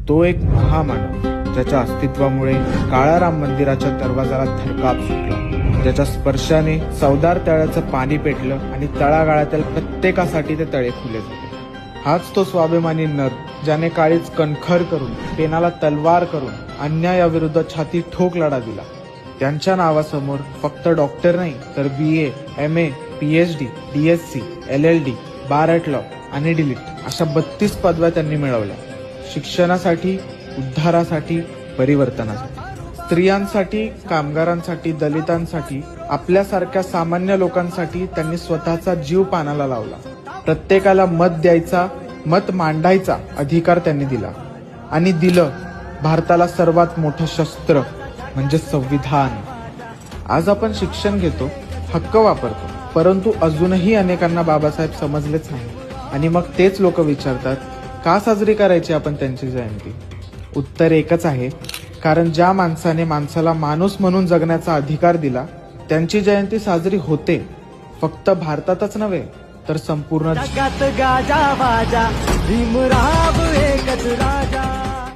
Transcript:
तो एक महामानव ज्याच्या अस्तित्वामुळे काळा राम मंदिराच्या दरवाजाला थरकाप सुटला, ज्याच्या स्पर्शाने चवदार तळ्याचं पाणी पेटलं आणि तळागाळातील प्रत्येकासाठी ते तळे खुले झाले. हाच तो स्वाभिमानी नर ज्याने काळीच कणखर करून, पेनाला तलवार करून अन्यायाविरुद्ध छाती ठोक लढा दिला. त्यांच्या नावासमोर फक्त डॉक्टर नाही तर BA, MA, PhD, DSc, LLD, bar at law आणि डिलीट अशा 32 पदव्या त्यांनी मिळवल्या. शिक्षणासाठी, उद्धारासाठी, परिवर्तनासाठी, स्त्रियांसाठी, कामगारांसाठी, दलितांसाठी, आपल्यासारख्या सामान्य लोकांसाठी त्यांनी स्वतःचा जीव पानाला लावला. प्रत्येकाला मत द्यायचा, मत मांडायचा अधिकार त्यांनी दिला आणि दिलं भारताला सर्वात मोठं शस्त्र म्हणजे संविधान. आज आपण शिक्षण घेतो, हक्क वापरतो, परंतु अजूनही अनेकांना बाबासाहेब समजलेच नाही. आणि मग तेच लोक विचारतात, का साजरी करायची आपण त्यांची जयंती? उत्तर एकच आहे, कारण ज्या माणसाने माणसाला माणूस म्हणून जगण्याचा अधिकार दिला त्यांची जयंती साजरी होते. फक्त भारतातच नव्हे तर संपूर्ण जगात गाजा बाजा भीमराव एकच राजा.